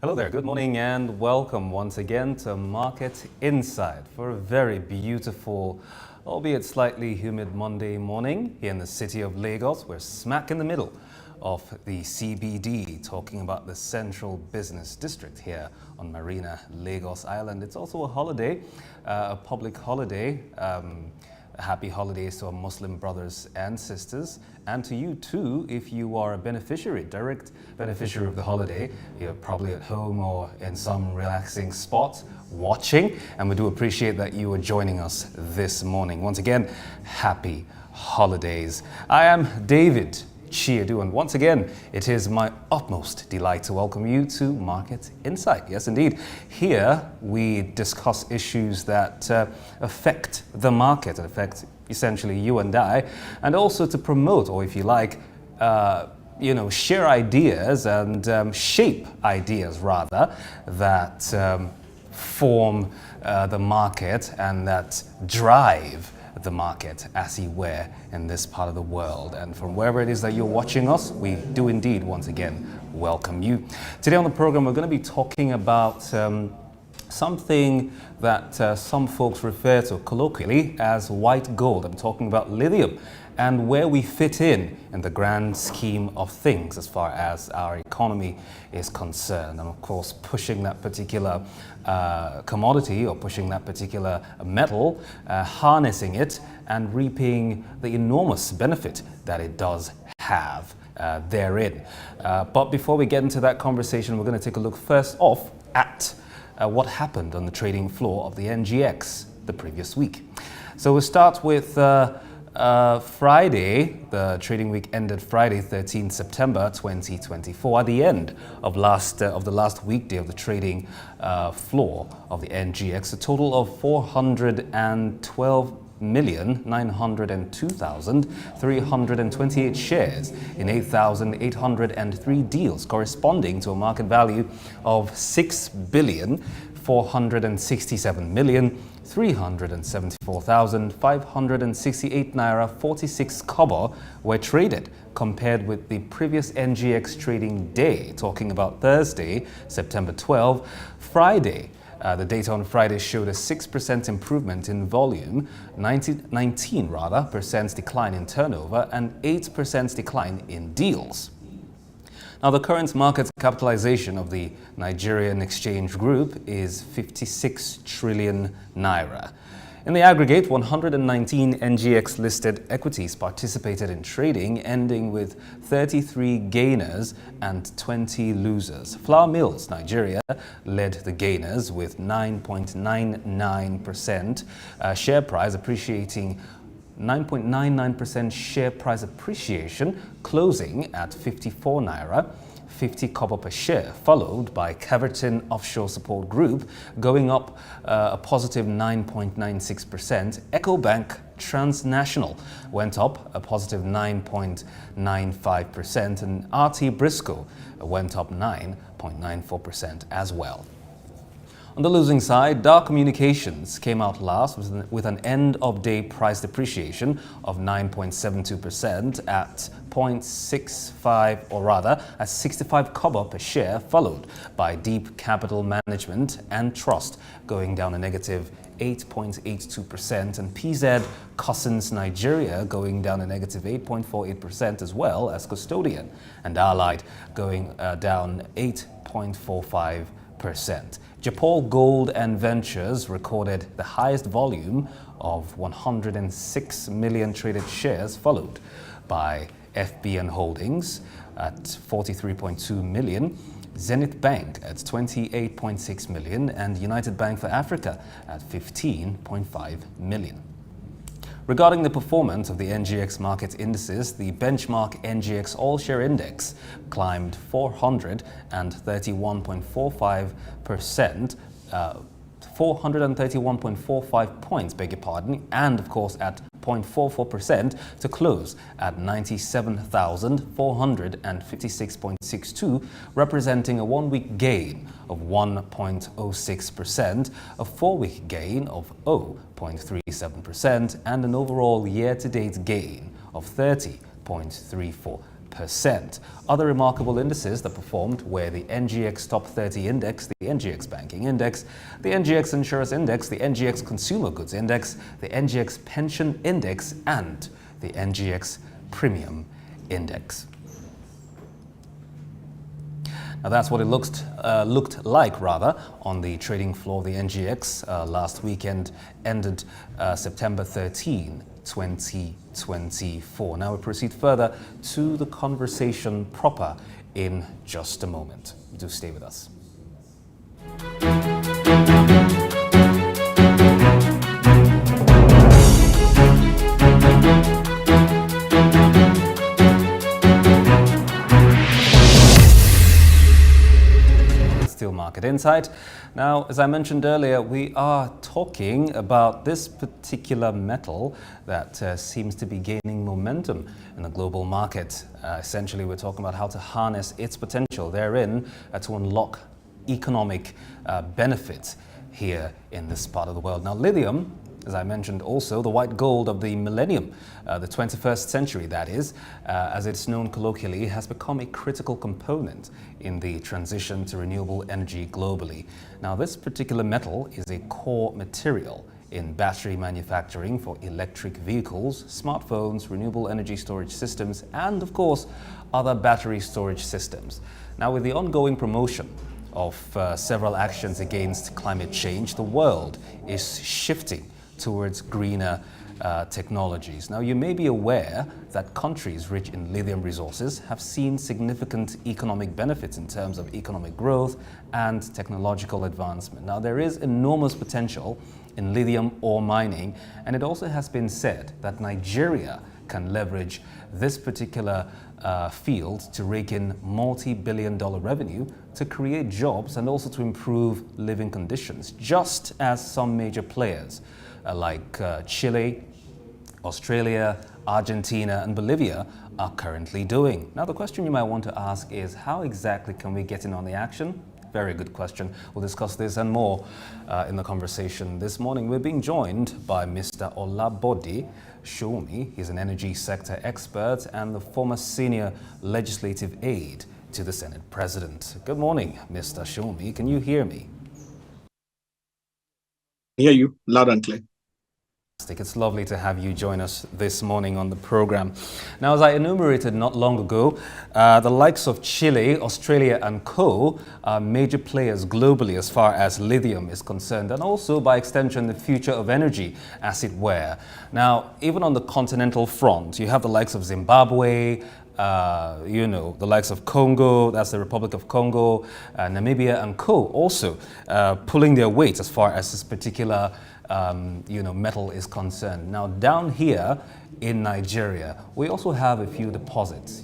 Hello there, good morning and welcome once again to Market Insight for a very beautiful, albeit slightly humid Monday morning here in the city of Lagos. We're smack in the middle of the CBD, talking about the Central Business District here on Marina, Lagos Island. It's also a holiday, a public holiday. Happy holidays to our Muslim brothers and sisters, and to you too if you are a beneficiary, direct beneficiary of the holiday. You're probably at home or in some relaxing spot watching, and we do appreciate that you are joining us this morning. Once again, happy holidays. I am David Chiedu, and once again, it is my utmost delight to welcome you to Market Insight. Yes, indeed. Here we discuss issues that affect the market, affect essentially you and I, and also to promote, or if you like, share ideas and shape ideas rather that form the market and that drive the market, as he were, in this part of the world. And from wherever it is that you're watching us, we do indeed once again welcome you. Today on the program, we're going to be talking about something that some folks refer to colloquially as white gold. I'm talking about lithium and where we fit in the grand scheme of things as far as our economy is concerned. And of course, pushing that particular commodity or pushing that particular metal, harnessing it and reaping the enormous benefit that it does have therein. But before we get into that conversation, we're going to take a look first off at what happened on the trading floor of the NGX the previous week. So we'll start with Friday. The trading week ended Friday, 13 September 2024. At the end of the last weekday of the trading floor of the NGX, a total of 412,902,328 shares in 8,803 deals, corresponding to a market value of 6,467,374,568 naira 46 kobo were traded, compared with the previous NGX trading day, talking about Thursday, September 12. Friday, the data on Friday showed a 6% improvement in volume, 19% decline in turnover, and 8% decline in deals. Now, the current market capitalization of the Nigerian Exchange Group is 56 trillion naira. In the aggregate, 119 NGX-listed equities participated in trading, ending with 33 gainers and 20 losers. Flour Mills, Nigeria, led the gainers with 9.99% share price appreciating 9.99% share price appreciation, closing at 54 naira 50 kobo per share, followed by Caverton Offshore Support Group going up a positive 9.96%. EcoBank Transnational went up a positive 9.95%, and RT Briscoe went up 9.94% as well. On the losing side, Dar Communications came out last with an end-of-day price depreciation of 9.72% at 0.65, or rather at 65 kobo per share, followed by Deep Capital Management and Trust going down a negative 8.82%, and PZ Cousins Nigeria going down a negative 8.48% as well as Custodian and Allied going down 8.45%. Japol Gold and Ventures recorded the highest volume of 106 million traded shares, followed by FBN Holdings at 43.2 million, Zenith Bank at 28.6 million, and United Bank for Africa at 15.5 million. Regarding the performance of the NGX market indices, the benchmark NGX All-Share Index climbed 431.45%, 431.45 points, beg your pardon, and of course at 0.44% to close at 97,456.62, representing a one-week gain of 1.06%, a four-week gain of 0.37%, and an overall year-to-date gain of 30.34%. Other remarkable indices that performed were the NGX Top 30 Index, the NGX Banking Index, the NGX Insurance Index, the NGX Consumer Goods Index, the NGX Pension Index, and the NGX Premium Index. Now that's what it looked like on the trading floor of the NGX last weekend, ended September 13, 2024. Now we proceed further to the conversation proper in just a moment. Do stay with us. Still Market Insight. Now, as I mentioned earlier, we are talking about this particular metal that seems to be gaining momentum in the global market. Essentially, we're talking about how to harness its potential therein to unlock economic benefits here in this part of the world. Now, lithium, as I mentioned, also the white gold of the millennium, the 21st century, that is, as it's known colloquially, has become a critical component in the transition to renewable energy globally. Now, this particular metal is a core material in battery manufacturing for electric vehicles, smartphones, renewable energy storage systems, and of course, other battery storage systems. Now, with the ongoing promotion of several actions against climate change, the world is shifting towards greener technologies. Now, you may be aware that countries rich in lithium resources have seen significant economic benefits in terms of economic growth and technological advancement. Now, there is enormous potential in lithium ore mining, and it also has been said that Nigeria can leverage this particular field to rake in multi-billion-dollar revenue to create jobs and also to improve living conditions, just as some major players like Chile, Australia, Argentina, and Bolivia are currently doing. Now, the question you might want to ask is, how exactly can we get in on the action? Very good question. We'll discuss this and more in the conversation this morning. We're being joined by Mr. Olabode Sowunmi. He's an energy sector expert and the former Senior Legislative Aide to the Senate President. Good morning, Mr. Sowunmi. Can you hear me? I hear you loud and clear. It's lovely to have you join us this morning on the program. Now, as I enumerated not long ago, the likes of Chile, Australia and co. are major players globally as far as lithium is concerned, and also by extension the future of energy, as it were. Now, even on the continental front, you have the likes of Zimbabwe, the likes of Congo, that's the Republic of Congo, Namibia and co. also pulling their weight as far as this particular metal is concerned. Now, down here in Nigeria, we also have a few deposits,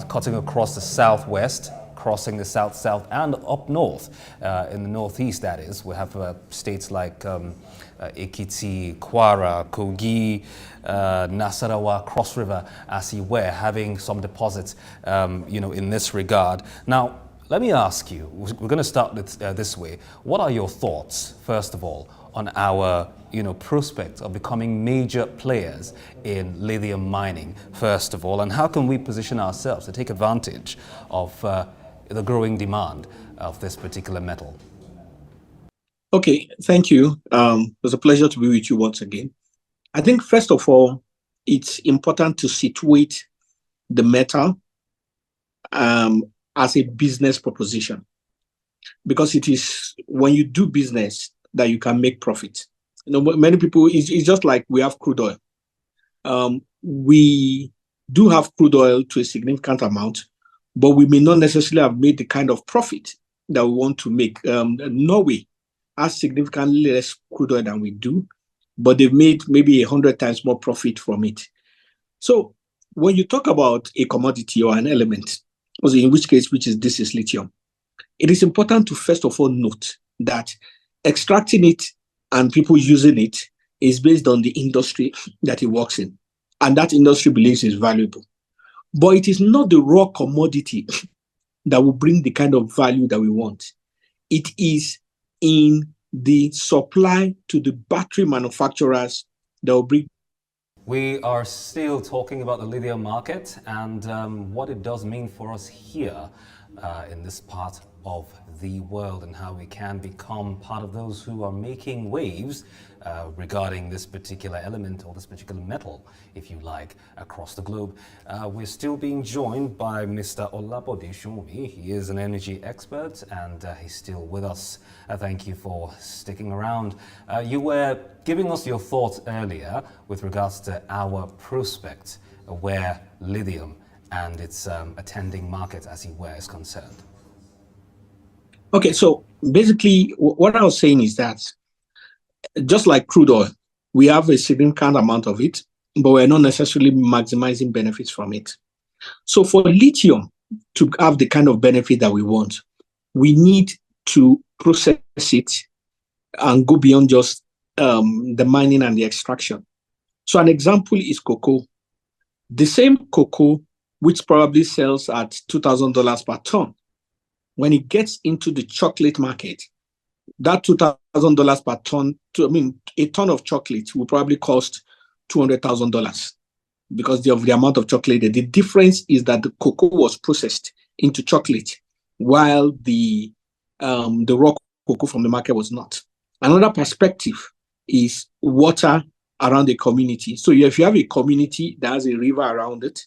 cutting across the southwest, crossing the south and up north, in the northeast, that is. We have states like Ekiti, Kwara, Kogi, Nasarawa, Cross River, as you were, having some deposits, in this regard. Now, let me ask you, we're going to start this way. What are your thoughts, first of all, on our prospect of becoming major players in lithium mining, first of all, and how can we position ourselves to take advantage of the growing demand of this particular metal? Okay, thank you. It was a pleasure to be with you once again. I think, first of all, it's important to situate the metal as a business proposition, because it is when you do business that you can make profit. Many people, it's just like we have crude oil. We do have crude oil to a significant amount, but we may not necessarily have made the kind of profit that we want to make. Norway has significantly less crude oil than we do, but they've made maybe 100 times more profit from it. So when you talk about a commodity or an element, in which case, this is lithium, it is important to first of all note that extracting it and people using it is based on the industry that it works in, and that industry believes is valuable. But it is not the raw commodity that will bring the kind of value that we want. It is in the supply to the battery manufacturers that will bring. We are still talking about the lithium market and what it does mean for us here in this part of the world, and how we can become part of those who are making waves regarding this particular element, or this particular metal, if you like, across the globe. We're still being joined by Mr. Olabode Sowunmi. He is an energy expert and he's still with us. Thank you for sticking around. You were giving us your thoughts earlier with regards to our prospect where lithium and its attending market, as it were, is concerned. Okay, so basically what I was saying is that just like crude oil, we have a significant amount of it, but we're not necessarily maximizing benefits from it. So for lithium to have the kind of benefit that we want, we need to process it and go beyond just the mining and the extraction. So an example is cocoa. The same cocoa, which probably sells at $2,000 per ton, when it gets into the chocolate market, that $2,000 per ton, a ton of chocolate will probably cost $200,000 because of the amount of chocolate. The difference is that the cocoa was processed into chocolate, while the raw cocoa from the market was not. Another perspective is water around the community. So if you have a community that has a river around it,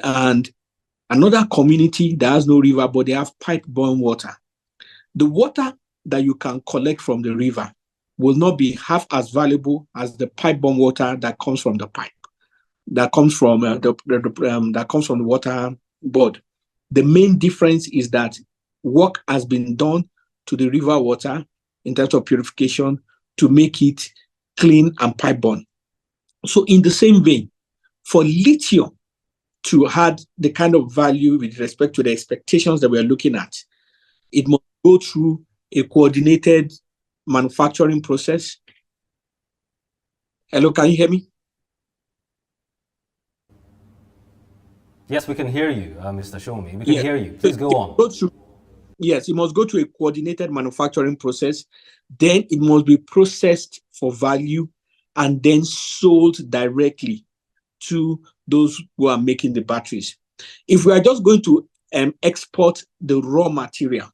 and another community that has no river, but they have pipe-borne water, the water that you can collect from the river will not be half as valuable as the pipe-borne water that comes from the pipe, that comes from that comes from the water board. The main difference is that work has been done to the river water in terms of purification to make it clean and pipe-borne. So in the same vein, for lithium to add the kind of value with respect to the expectations that we're looking at, it must go through a coordinated manufacturing process. Hello, can you hear me? Yes, we can hear you, Mr. Sowunmi. We can hear you. Please go on. Yes, it must go to a coordinated manufacturing process. Then it must be processed for value and then sold directly to those who are making the batteries. If we are just going to export the raw material,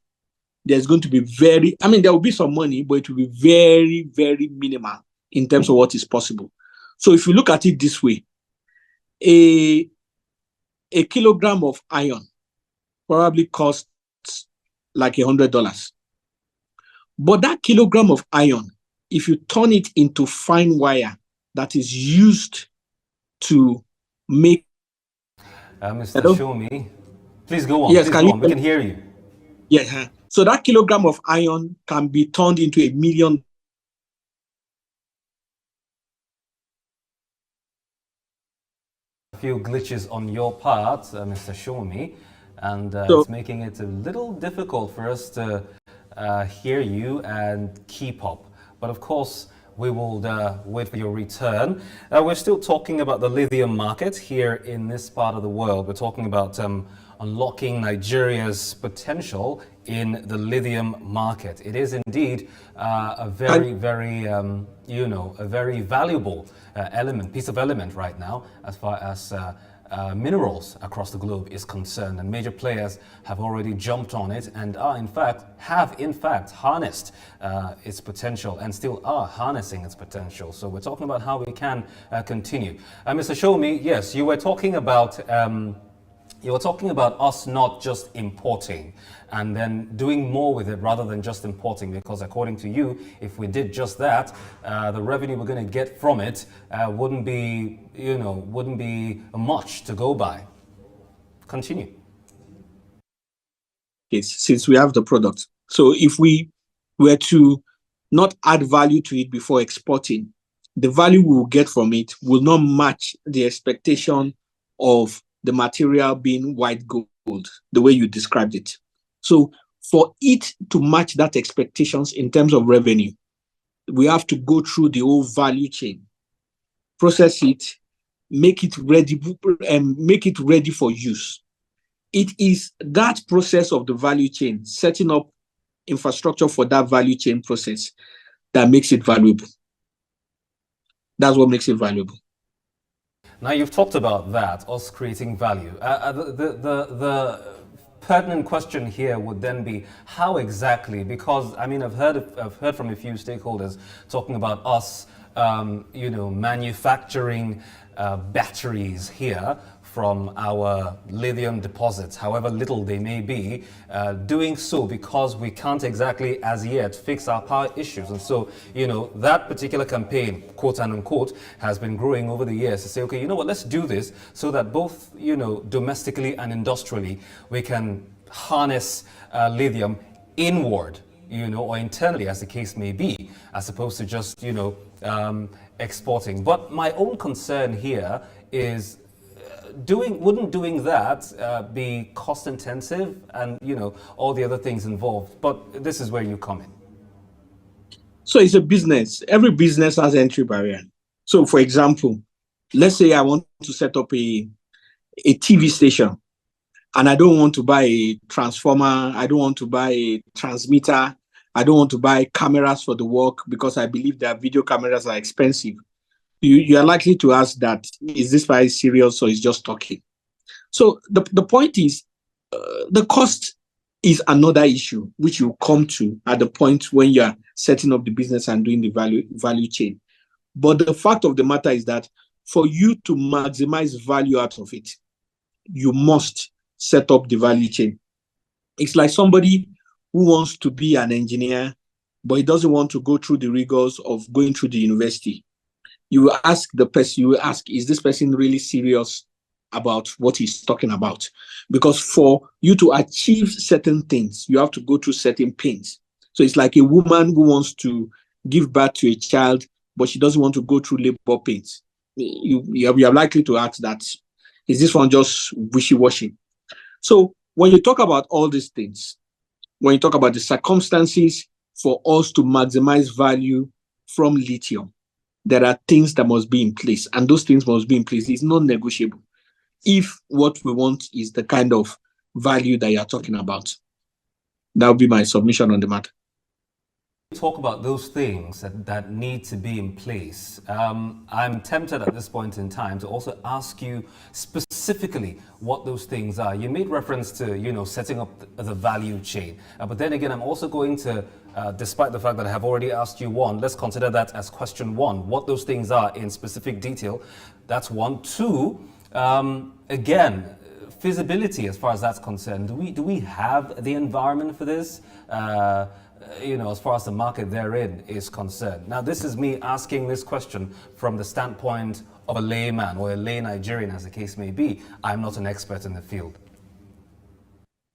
there's going to be there will be some money, but it will be very, very minimal in terms of what is possible. So if you look at it this way, a kilogram of iron probably costs like $100. But that kilogram of iron, if you turn it into fine wire that is used to make... Mr. Sowunmi, please go on. Yes, please go on. We can hear you. Yeah. So that kilogram of iron can be turned into $1 million. A few glitches on your part, Mr. Sowunmi, and it's making it a little difficult for us to hear you and keep up. But of course, we will wait for your return. We're still talking about the lithium market here in this part of the world. We're talking about unlocking Nigeria's potential in the lithium market. It is indeed a very, very, a very valuable piece of element right now, as far as minerals across the globe is concerned, and major players have already jumped on it and have in fact harnessed its potential and still are harnessing its potential. So we're talking about how we can continue. Mr. Sowunmi, yes, you were talking about us not just importing and then doing more with it rather than just importing, because according to you, if we did just that, the revenue we're going to get from it wouldn't be much to go by. Continue. Yes, since we have the product. So if we were to not add value to it before exporting, the value we will get from it will not match the expectation of the material being white gold, the way you described it. So for it to match that expectations in terms of revenue, we have to go through the whole value chain, process it, make it ready, and make it ready for use. It is that process of the value chain, setting up infrastructure for that value chain process, that makes it valuable. That's what makes it valuable. Now you've talked about that, us creating value. The pertinent question here would then be how exactly? Because I mean, I've heard from a few stakeholders talking about us, manufacturing batteries here from our lithium deposits, however little they may be, doing so because we can't exactly as yet fix our power issues. And so, that particular campaign, quote unquote, has been growing over the years to say, okay, you know what, let's do this so that both, domestically and industrially, we can harness lithium inward, or internally, as the case may be, as opposed to just, exporting. But my own concern here is wouldn't doing that be cost intensive and all the other things involved? But this is where you come in. So it's a business. Every business has entry barrier. So for example, let's say I want to set up a TV station and I don't want to buy a transformer, I don't want to buy a transmitter, I don't want to buy cameras for the work because I believe that video cameras are expensive. You are likely to ask that, is this guy serious or is just talking? So the point is, the cost is another issue, which you come to at the point when you are setting up the business and doing the value chain. But the fact of the matter is that for you to maximize value out of it, you must set up the value chain. It's like somebody who wants to be an engineer, but he doesn't want to go through the rigors of going through the university. You will ask the person, is this person really serious about what he's talking about? Because for you to achieve certain things, you have to go through certain pains. So it's like a woman who wants to give birth to a child, but she doesn't want to go through labor pains. You are likely to ask that, is this one just wishy-washy? So when you talk about all these things, when you talk about the circumstances for us to maximize value from lithium, there are things that must be in place, and those things must be in place. It's non-negotiable if what we want is the kind of value that you're talking about. That would be my submission on the matter. Talk about those things that need to be in place. I'm tempted at this point in time to also ask you specifically what those things are. You made reference to, setting up the value chain. But then again, I'm also going to, despite the fact that I have already asked you one, let's consider that as question one, what those things are in specific detail. That's one. Two, again, feasibility as far as that's concerned. Do we have the environment for this? As far as the market therein is concerned. Now, this is me asking this question from the standpoint of a layman or a lay Nigerian, as the case may be. I'm not an expert in the field.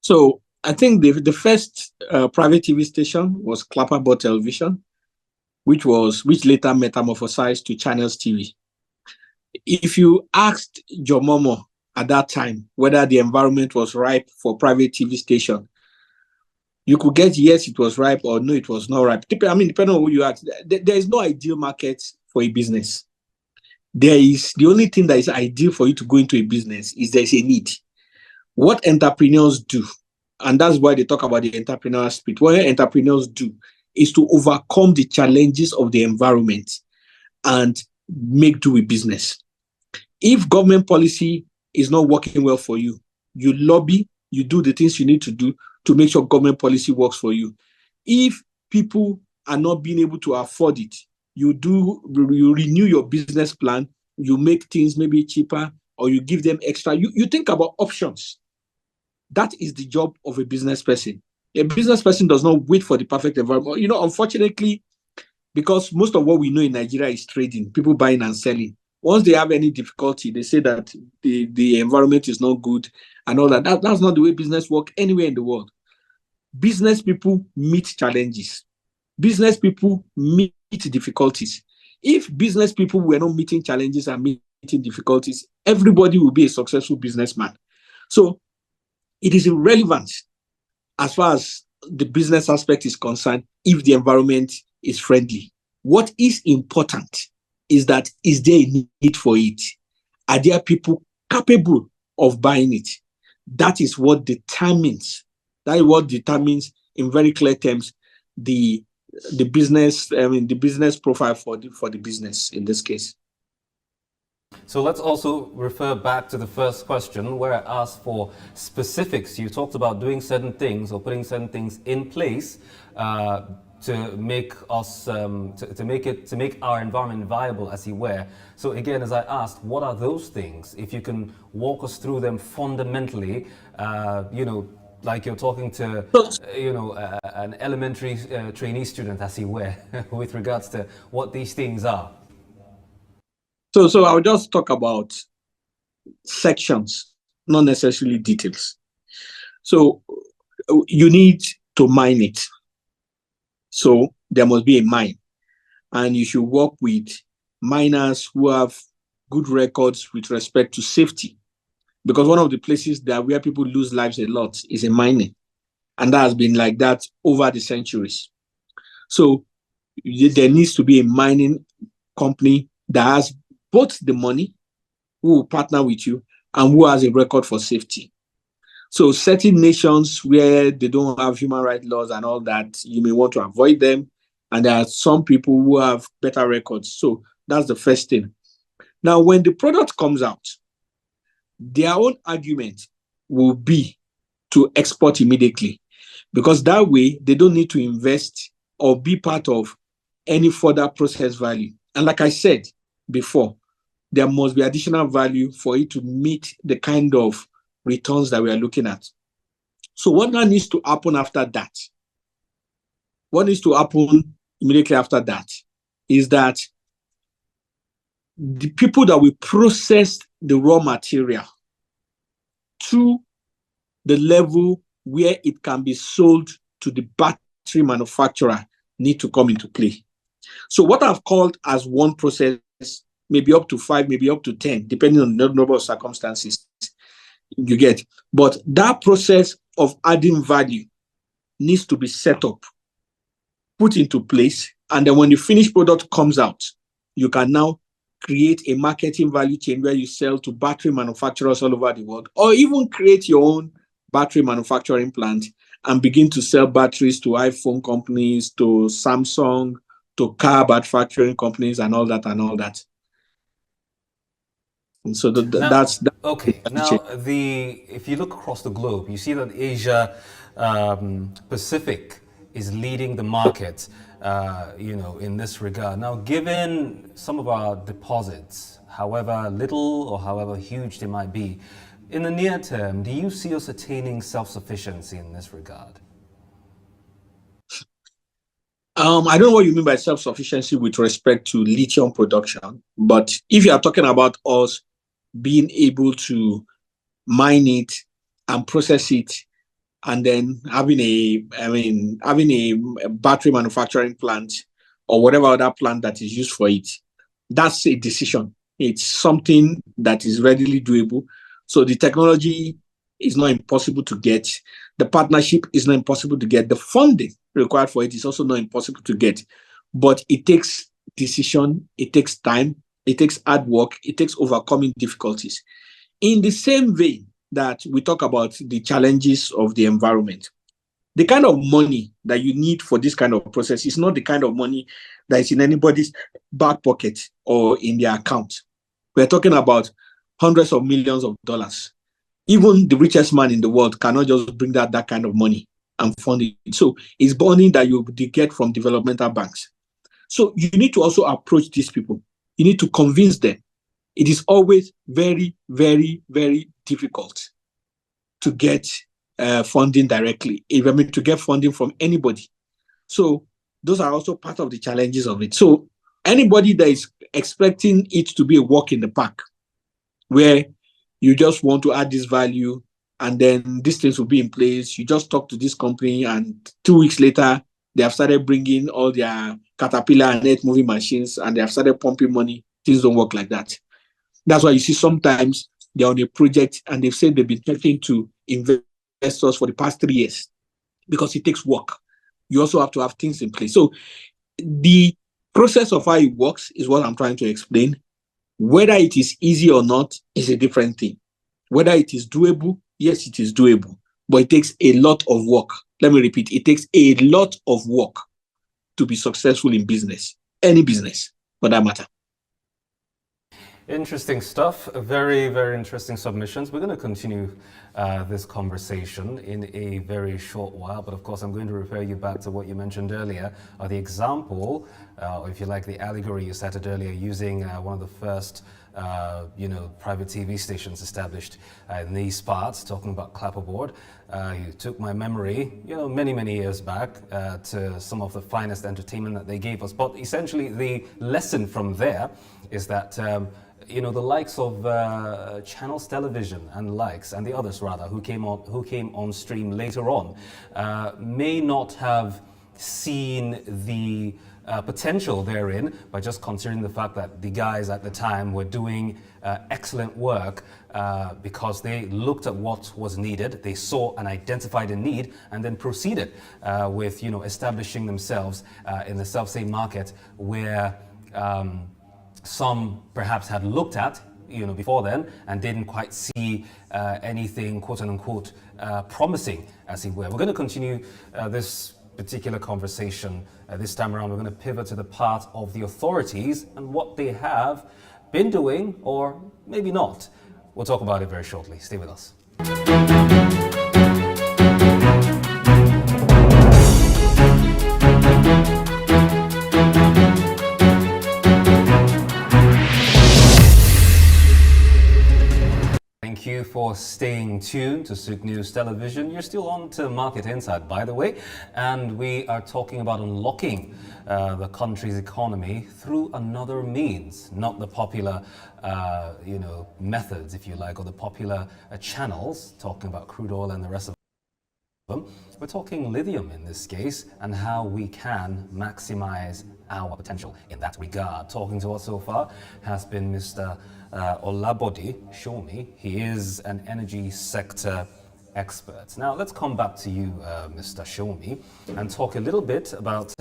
So I think the first private TV station was Clapperboard Television, which later metamorphosized to Channels TV. If you asked Jomomo at that time whether the environment was ripe for private TV station, you could get yes, it was ripe, or no, it was not ripe. Depending on who you ask, there is no ideal market for a business. The only thing that is ideal for you to go into a business is there's a need. What entrepreneurs do, and that's why they talk about the entrepreneurial spirit, what entrepreneurs do is to overcome the challenges of the environment and make do with business. If government policy is not working well for you, you lobby, you do the things you need to do to make sure government policy works for you. If people are not being able to afford it, you renew your business plan, you make things maybe cheaper, or you give them extra. You think about options. That is the job of a business person. A business person does not wait for the perfect environment. Unfortunately, because most of what we know in Nigeria is trading, people buying and selling. Once they have any difficulty, they say that the environment is not good and all that. That's not the way business works anywhere in the world. Business people meet challenges. Business people meet difficulties. If business people were not meeting challenges and meeting difficulties, everybody will be a successful businessman. So it is irrelevant as far as the business aspect is concerned if the environment is friendly. What is important is that, is there a need for it? Are there people capable of buying it? That is what determines in very clear terms the business profile for the business in this case. So let's also refer back to the first question where I asked for specifics. You talked about doing certain things or putting certain things in place to make us to make our environment viable, as you were. So again, as I asked, what are those things? If you can walk us through them fundamentally, like you're talking to, an elementary trainee student, as you were, with regards to what these things are. So I'll just talk about sections, not necessarily details. So you need to mine it. So there must be a mine, and you should work with miners who have good records with respect to safety, because one of the places that where people lose lives a lot is in mining, and that has been like that over the centuries. So there needs to be a mining company that has both the money, who will partner with you, and who has a record for safety. So certain nations where they don't have human rights laws and all that, you may want to avoid them. And there are some people who have better records. So that's the first thing. Now, when the product comes out, their own argument will be to export immediately, because that way they don't need to invest or be part of any further process value. And like I said before, there must be additional value for it to meet the kind of returns that we are looking at. So what now needs to happen after that? What needs to happen immediately after that is that the people that will process the raw material to the level where it can be sold to the battery manufacturer need to come into play. So what I've called as one process, maybe up to 5, maybe up to 10, depending on the number of circumstances you get. But that process of adding value needs to be set up, put into place, and then when the finished product comes out, you can now create a marketing value chain where you sell to battery manufacturers all over the world, or even create your own battery manufacturing plant and begin to sell batteries to iPhone companies, to Samsung, to car manufacturing companies, and all that and all that. And so that's okay. Now, if you look across the globe, you see that Asia Pacific is leading the market, in this regard. Now, given some of our deposits, however little or however huge they might be, in the near term, do you see us attaining self-sufficiency in this regard? I don't know what you mean by self-sufficiency with respect to lithium production, but if you are talking about us being able to mine it and process it, and then having a battery manufacturing plant or whatever other plant that is used for it, that's a decision. It's something that is readily doable. So the technology is not impossible to get. The partnership is not impossible to get. The funding required for it is also not impossible to get. But it takes decision, it takes time, it takes hard work, it takes overcoming difficulties. In the same vein that we talk about the challenges of the environment, the kind of money that you need for this kind of process is not the kind of money that is in anybody's back pocket or in their account. We're talking about hundreds of millions of dollars. Even the richest man in the world cannot just bring that kind of money and fund it. So it's money that you get from developmental banks. So you need to also approach these people. You need to convince them. It is always very, very, very difficult to get funding directly, to get funding from anybody. So those are also part of the challenges of it. So anybody that is expecting it to be a walk in the park, where you just want to add this value and then these things will be in place, you just talk to this company and 2 weeks later, they have started bringing all their Caterpillar and earth moving machines and they have started pumping money. Things don't work like that. That's why you see sometimes they're on a project and they've said they've been talking to investors for the past 3 years because it takes work. You also have to have things in place. So the process of how it works is what I'm trying to explain. Whether it is easy or not is a different thing. Whether it is doable, yes, it is doable, but it takes a lot of work. Let me repeat, it takes a lot of work to be successful in business, any business for that matter. Interesting stuff. Very, very interesting submissions. We're going to continue this conversation in a very short while, but of course, I'm going to refer you back to what you mentioned earlier, the example, or if you like, the allegory you cited earlier, using one of the first, private TV stations established in these parts, talking about clapperboard. You took my memory, many, many years back to some of the finest entertainment that they gave us. But essentially, the lesson from there is that the likes of Channels Television and the likes, and the others rather, who came on stream later on, may not have seen the potential therein by just considering the fact that the guys at the time were doing excellent work because they looked at what was needed, they saw and identified a need, and then proceeded with establishing themselves in the self-same market where some perhaps had looked at before then and didn't quite see anything quote unquote promising, as it were. We're going to continue this particular conversation this time around. We're going to pivot to the part of the authorities and what they have been doing, or maybe not. We'll talk about it very shortly. Stay with us. Thank you for staying tuned to Souk News Television. You're still on to Market Insight, by the way, and we are talking about unlocking the country's economy through another means, not the popular, methods, if you like, or the popular channels, talking about crude oil and the rest of them. We're talking lithium in this case, and how we can maximize our potential in that regard. Talking to us so far has been Mr. Olabode Sowunmi. He is an energy sector expert. Now, let's come back to you, Mr. Sowunmi, and talk a little bit about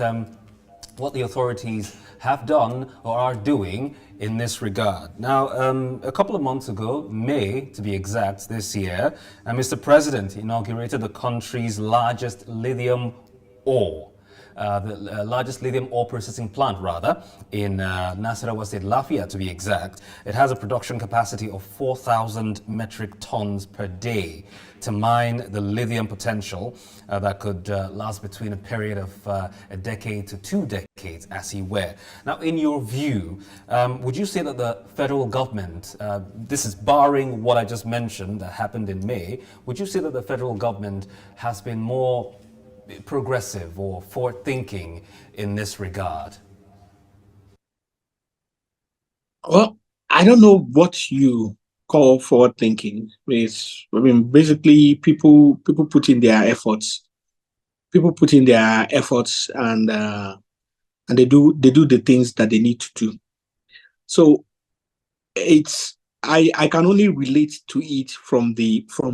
what the authorities have done or are doing in this regard. Now, a couple of months ago, May to be exact, this year, Mr. President inaugurated the country's largest lithium ore. The largest lithium ore processing plant, rather, in Nasarawa State, Lafia to be exact. It has a production capacity of 4,000 metric tons per day to mine the lithium potential that could last between a period of a decade to 2 decades, as he were. Now, in your view, would you say that the federal government, this is barring what I just mentioned that happened in May, would you say that the federal government has been more progressive or forward-thinking in this regard? Well, I don't know what you call forward-thinking. Basically, people put in their efforts. People put in their efforts, and they do the things that they need to do. So I can only relate to it from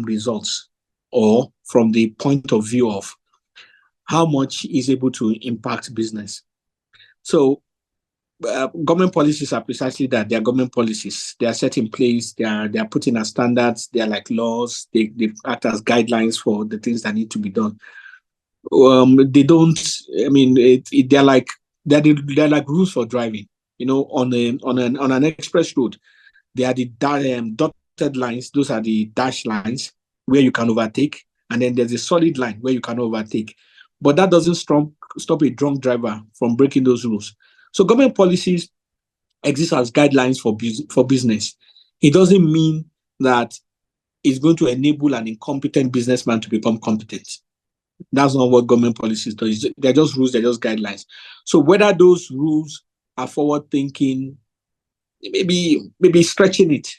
results, or from the point of view of how much is able to impact business. So government policies are precisely that. They are government policies. They are set in place. They are put in as standards. They are like laws. They act as guidelines for the things that need to be done. They don't. I mean, they're like rules for driving. On an express road, they are the dotted lines. Those are the dash lines where you can overtake, and then there's a solid line where you can overtake. But that doesn't stop a drunk driver from breaking those rules. So government policies exist as guidelines for business. It doesn't mean that it's going to enable an incompetent businessman to become competent. That's not what government policies do. They're just rules, they're just guidelines. So whether those rules are forward-thinking, maybe stretching it,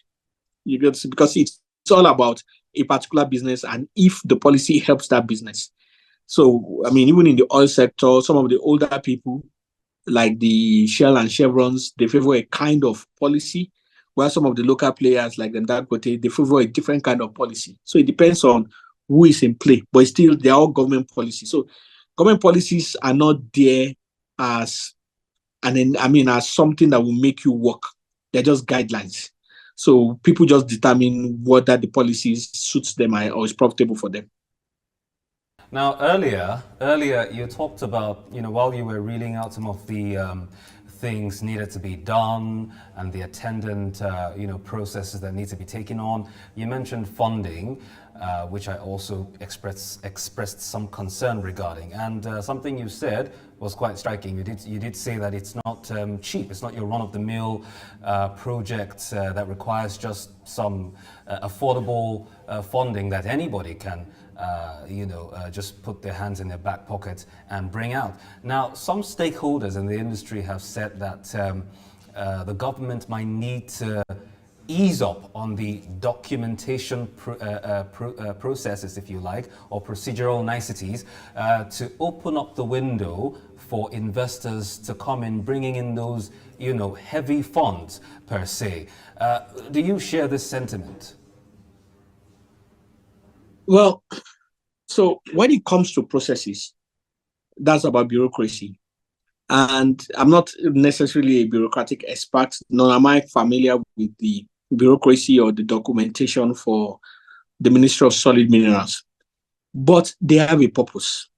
because it's all about a particular business and if the policy helps that business. So, I mean, even in the oil sector, some of the older people, like the Shell and Chevrons, they favor a kind of policy, while some of the local players, like the Dangote, they favor a different kind of policy. So it depends on who is in play, but still, they're all government policies. So government policies are not there as something that will make you work. They're just guidelines. So people just determine whether the policies suits them or is profitable for them. Now, earlier you talked about, while you were reading out some of the things needed to be done and the attendant, processes that need to be taken on. You mentioned funding, which I also expressed some concern regarding. And something you said was quite striking. You did say that it's not cheap. It's not your run-of-the-mill project that requires just some affordable funding that anybody can just put their hands in their back pocket and bring out. Now, some stakeholders in the industry have said that the government might need to ease up on the documentation processes, if you like, or procedural niceties to open up the window for investors to come in, bringing in those, heavy funds per se. Do you share this sentiment? Well, so when it comes to processes, that's about bureaucracy. And I'm not necessarily a bureaucratic expert, nor am I familiar with the bureaucracy or the documentation for the Ministry of Solid Minerals. But they have a purpose.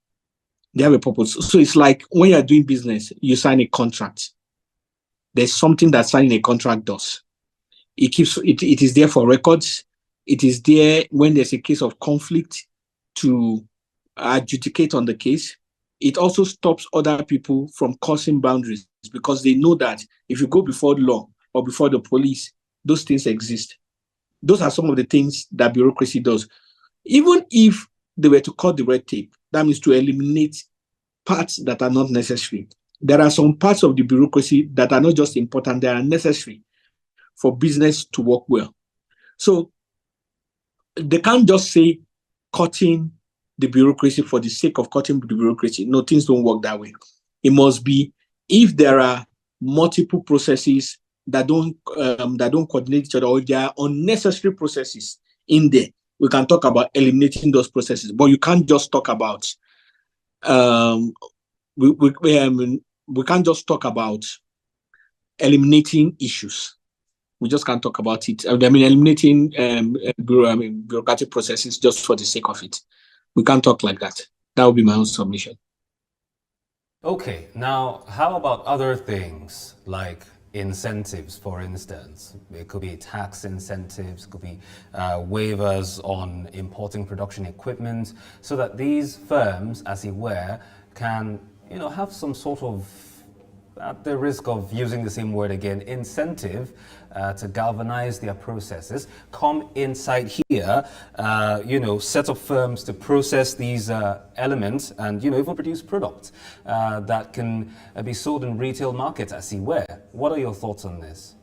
They have a purpose. So it's like when you're doing business, you sign a contract. There's something that signing a contract does. It is there for records. It is there when there's a case of conflict to adjudicate on the case. It also stops other people from crossing boundaries because they know that if you go before the law or before the police, those things exist. Those are some of the things that bureaucracy does. Even if they were to cut the red tape, that means to eliminate parts that are not necessary. There are some parts of the bureaucracy that are not just important, they are necessary for business to work well. So they can't just say cutting the bureaucracy for the sake of cutting the bureaucracy. No, things don't work that way. It must be if there are multiple processes that don't coordinate each other, or if there are unnecessary processes in there, we can talk about eliminating those processes. But you can't just talk about we can't just talk about eliminating issues. We just can't talk about it. Eliminating bureaucratic processes just for the sake of it. We can't talk like that. That would be my own submission. Okay, now how about other things like incentives, for instance? It could be tax incentives, it could be waivers on importing production equipment, so that these firms, as it were, can have some sort of, at the risk of using the same word again, incentive to galvanize their processes, come inside here, set up firms to process these elements and, even produce products that can be sold in retail markets, as it were. What are your thoughts on this?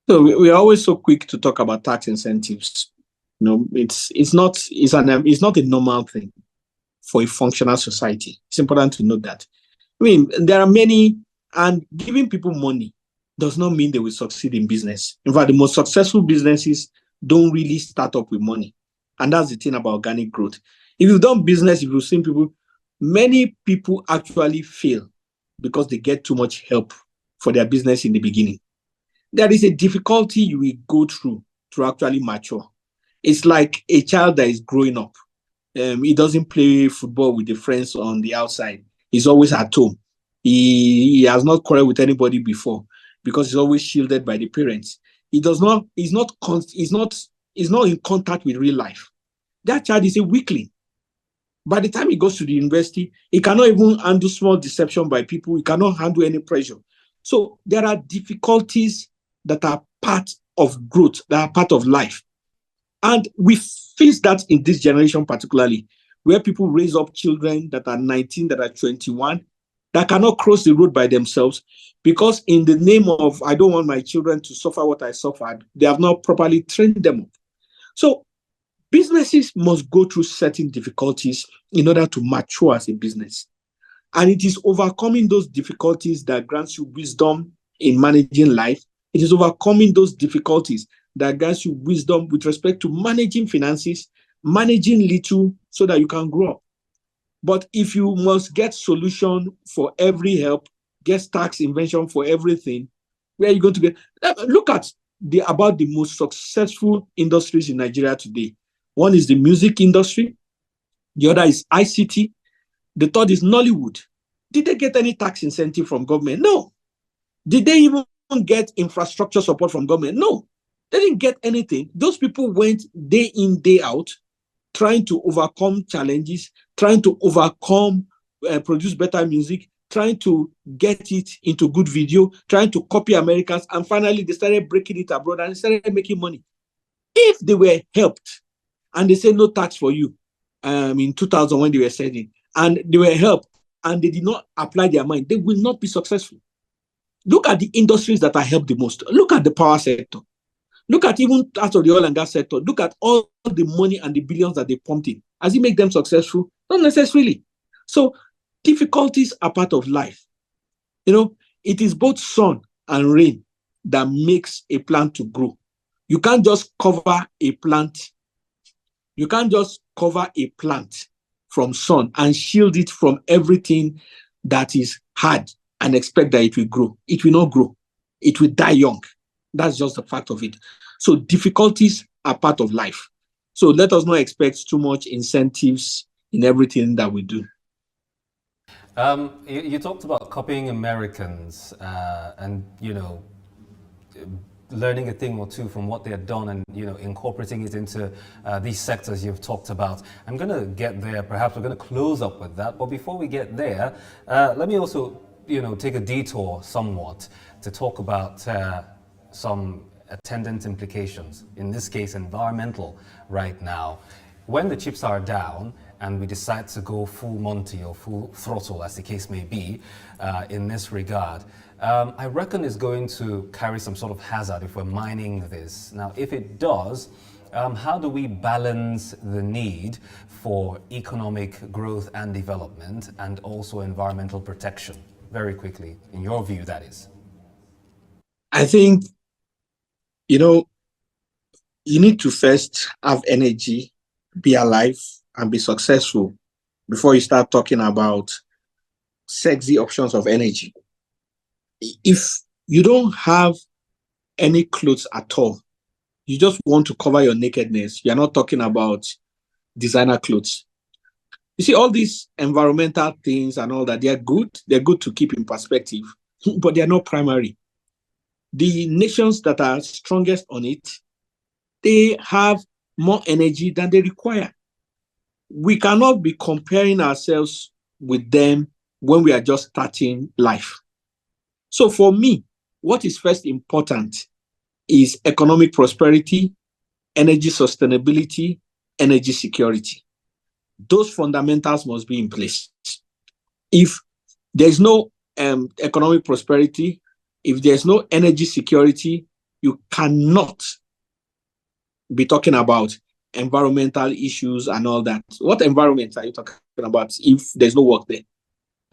So we are always so quick to talk about tax incentives. It's not a normal thing for a functional society. It's important to note that. There are many, and giving people money does not mean they will succeed in business. In fact, the most successful businesses don't really start up with money. And that's the thing about organic growth. If you've done business, if you've seen people, many people actually fail because they get too much help for their business in the beginning. There is a difficulty you will go through to actually mature. It's like a child that is growing up. He doesn't play football with the friends on the outside. He's always at home. He has not quarreled with anybody before because he's always shielded by the parents. He's not in contact with real life. That child is a weakling. By the time he goes to the university, he cannot even handle small deception by people. He cannot handle any pressure. So there are difficulties that are part of growth, that are part of life. And we face that in this generation particularly, where people raise up children that are 19, that are 21, that cannot cross the road by themselves because in the name of, I don't want my children to suffer what I suffered, they have not properly trained them up. So businesses must go through certain difficulties in order to mature as a business. And it is overcoming those difficulties that grants you wisdom in managing life. It is overcoming those difficulties that grants you wisdom with respect to managing finances, managing little so that you can grow up. But if you must get solution for every help, get tax invention for everything, where are you going to get? Look at about the most successful industries in Nigeria today. One is the music industry. The other is ICT. The third is Nollywood. Did they get any tax incentive from government? No. Did they even get infrastructure support from government? No, they didn't get anything. Those people went day in, day out, trying to overcome challenges, trying to overcome, produce better music, trying to get it into good video, trying to copy Americans, and finally they started breaking it abroad and started making money. If they were helped, and they say no tax for you, in 2000 when they were selling, and they were helped, and they did not apply their mind, they will not be successful. Look at the industries that are helped the most. Look at the power sector. Look at even out of the oil and gas sector. Look at all the money and the billions that they pumped in. Has it make them successful? Not necessarily. So difficulties are part of life. It is both sun and rain that makes a plant to grow. You can't just cover a plant. You can't just cover a plant from sun and shield it from everything that is hard and expect that it will grow. It will not grow. It will die young. That's just the fact of it. So difficulties are part of life. So let us not expect too much incentives in everything that we do. You talked about copying Americans and, learning a thing or two from what they had done and, incorporating it into these sectors you've talked about. I'm going to get there. Perhaps we're going to close up with that. But before we get there, let me also, take a detour somewhat to talk about some attendant implications, in this case environmental right now. When the chips are down and we decide to go full Monty or full throttle, as the case may be, in this regard, I reckon it's going to carry some sort of hazard if we're mining this. Now, if it does, how do we balance the need for economic growth and development and also environmental protection? Very quickly, in your view, that is. I think, you need to first have energy, be alive, and be successful before you start talking about sexy options of energy. If you don't have any clothes at all, you just want to cover your nakedness, you're not talking about designer clothes. You see, all these environmental things and all that, they're good to keep in perspective, but they're not primary. The nations that are strongest on it, they have more energy than they require. We cannot be comparing ourselves with them when we are just starting life. So for me, what is first important is economic prosperity, energy sustainability, energy security. Those fundamentals must be in place. If there's no economic prosperity, if there's no energy security, you cannot be talking about environmental issues and all that. What environment are you talking about if there's no work there?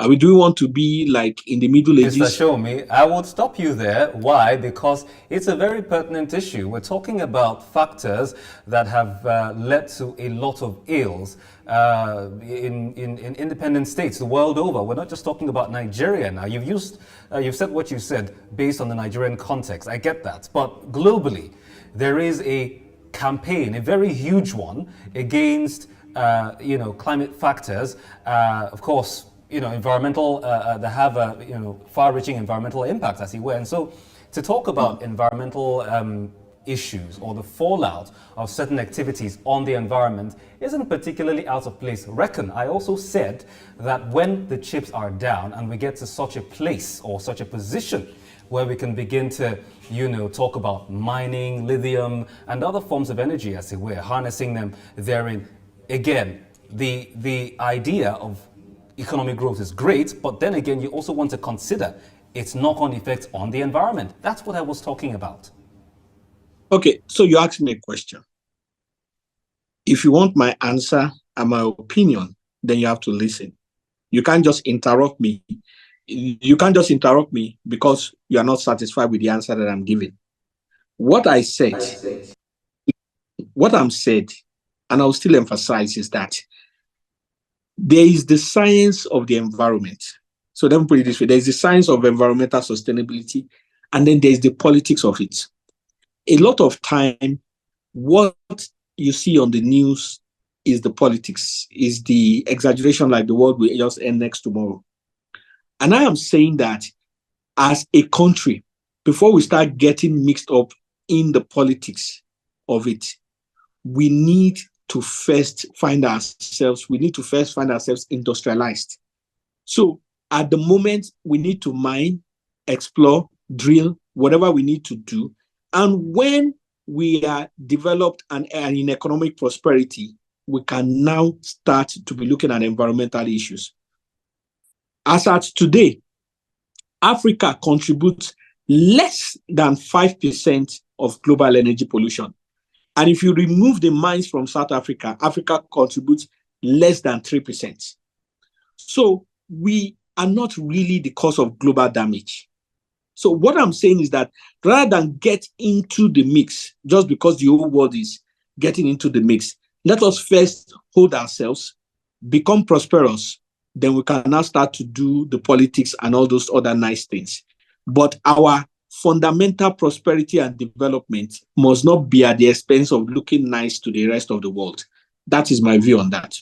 Do we want to be like in the Middle Ages? Mr. Sowunmi, I would stop you there. Why? Because it's a very pertinent issue. We're talking about factors that have led to a lot of ills in independent states the world over. We're not just talking about Nigeria now. You've said what you said based on the Nigerian context. I get that. But globally, there is a campaign, a very huge one, against climate factors. Of course, environmental, that have far-reaching environmental impacts, as it were. And so to talk about environmental issues or the fallout of certain activities on the environment isn't particularly out of place. I also said that when the chips are down and we get to such a place or such a position where we can begin to, talk about mining, lithium, and other forms of energy, as it were, harnessing them therein. Again, the idea of economic growth is great, but then again, you also want to consider its knock-on effects on the environment. That's what I was talking about. Okay, so you asked me a question. If you want my answer and my opinion, then you have to listen. You can't just interrupt me. You can't just interrupt me because you are not satisfied with the answer that I'm giving. What I'm said, and I'll still emphasize, is that there is the science of the environment. So let me put it this way. There is the science of environmental sustainability, and then there's the politics of it. A lot of time, what you see on the news is the politics, is the exaggeration, like the world will just end next tomorrow. And I am saying that as a country, before we start getting mixed up in the politics of it, we need to first find ourselves industrialized. So at the moment, we need to mine, explore, drill, whatever we need to do. And when we are developed and in economic prosperity, we can now start to be looking at environmental issues. As at today, Africa contributes less than 5% of global energy pollution. And if you remove the mines from South Africa, Africa contributes less than 3%. So we are not really the cause of global damage. So what I'm saying is that rather than get into the mix, just because the whole world is getting into the mix, let us first hold ourselves, become prosperous, then we can now start to do the politics and all those other nice things. But our fundamental prosperity and development must not be at the expense of looking nice to the rest of the world. That is my view on that.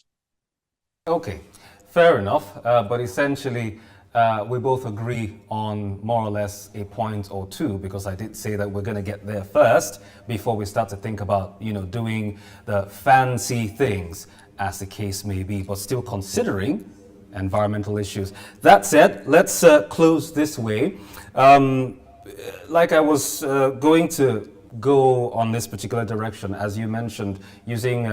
Okay, fair enough. But essentially, we both agree on more or less a point or two, because I did say that we're going to get there first before we start to think about, doing the fancy things, as the case may be, but still considering environmental issues. That said, let's close this way. Like I was going to go on this particular direction, as you mentioned, using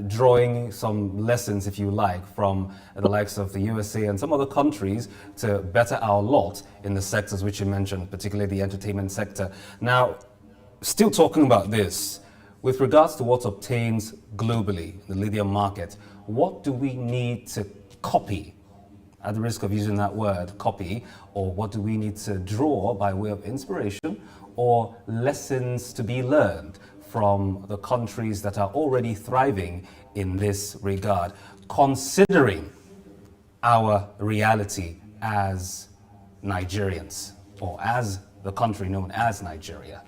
drawing some lessons, if you like, from the likes of the USA and some other countries to better our lot in the sectors which you mentioned, particularly the entertainment sector. Now, still talking about this, with regards to what obtains globally, the lithium market, what do we need to copy, at the risk of using that word, copy, or what do we need to draw by way of inspiration or lessons to be learned from the countries that are already thriving in this regard, considering our reality as Nigerians, or as the country known as Nigeria?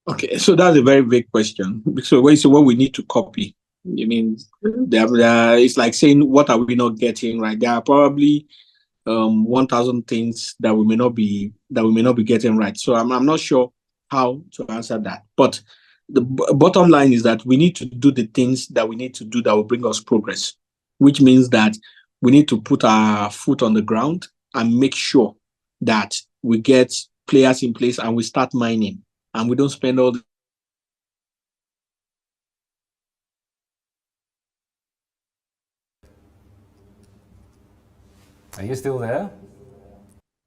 Okay, so that's a very big question. So what we need to copy? I mean, it's like saying, what are we not getting right? There are probably 1,000 things that we may not be getting right. So I'm not sure how to answer that. But the bottom line is that we need to do the things that we need to do that will bring us progress, which means that we need to put our foot on the ground and make sure that we get players in place and we start mining, and we don't spend all the Are you still there?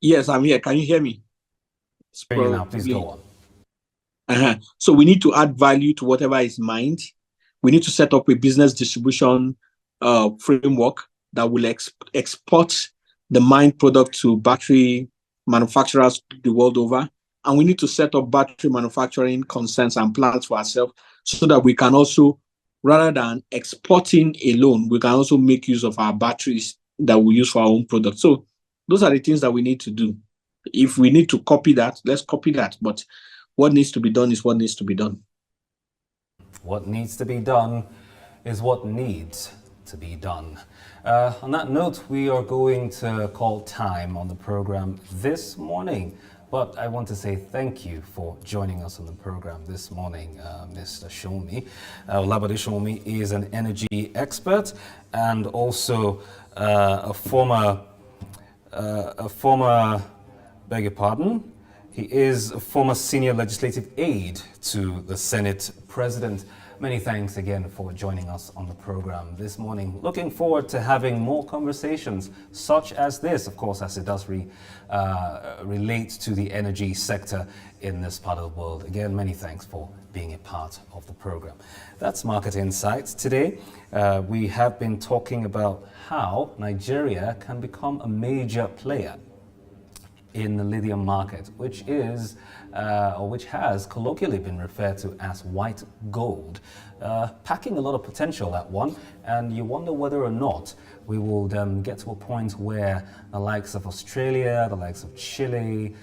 Yes, I'm here. Can you hear me? Hear you now. Please go on. So we need to add value to whatever is mined. We need to set up a business distribution framework that will export the mined product to battery manufacturers the world over. And we need to set up battery manufacturing concerns and plants for ourselves, so that we can also, rather than exporting alone, we can also make use of our batteries that we use for our own products. So those are the things that we need to do. If we need to copy that, let's copy that. But what needs to be done is what needs to be done. What needs to be done is what needs to be done. On that note, we are going to call time on the program this morning. But I want to say thank you for joining us on the program this morning, Mr. Sowunmi. Olabode Sowunmi is an energy expert and also a former, beg your pardon, he is a former Senior Legislative Aide to the Senate President. Many thanks again for joining us on the program this morning. Looking forward to having more conversations such as this, of course, as it does relate to the energy sector in this part of the world. Again, many thanks for being a part of the program. That's Market Insights. Today, we have been talking about how Nigeria can become a major player in the lithium market, which is, or which has colloquially been referred to as white gold, packing a lot of potential, that one, and you wonder whether or not we will get to a point where the likes of Australia, the likes of Chile,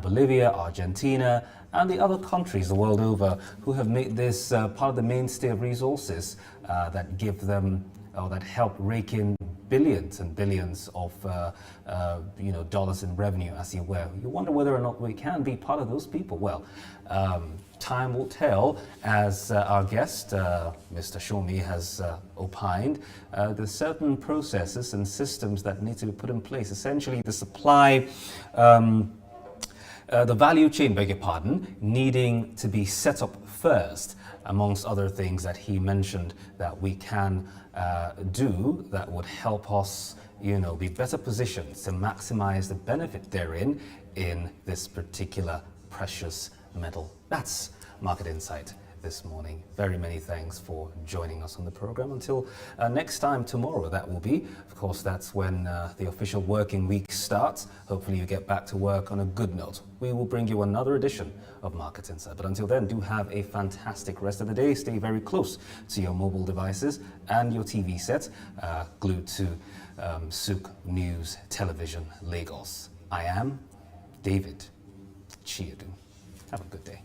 Bolivia, Argentina, and the other countries the world over who have made this part of the mainstay of resources that give them that help rake in billions and billions of dollars in revenue, as you were. You wonder whether or not we can be part of those people. Well, time will tell, as our guest, Mr. Sowunmi, has opined. There's certain processes and systems that need to be put in place. Essentially, the supply, the value chain, beg your pardon, needing to be set up first, amongst other things that he mentioned that we can do that would help us, be better positioned to maximize the benefit therein in this particular precious metal. That's Market Insight this morning. Very many thanks for joining us on the program. Until next time tomorrow, that will be. Of course, that's when the official working week starts. Hopefully you get back to work on a good note. We will bring you another edition of Market Insight. But until then, do have a fantastic rest of the day. Stay very close to your mobile devices and your TV set, glued to Souk News Television Lagos. I am David Chiedu. Have a good day.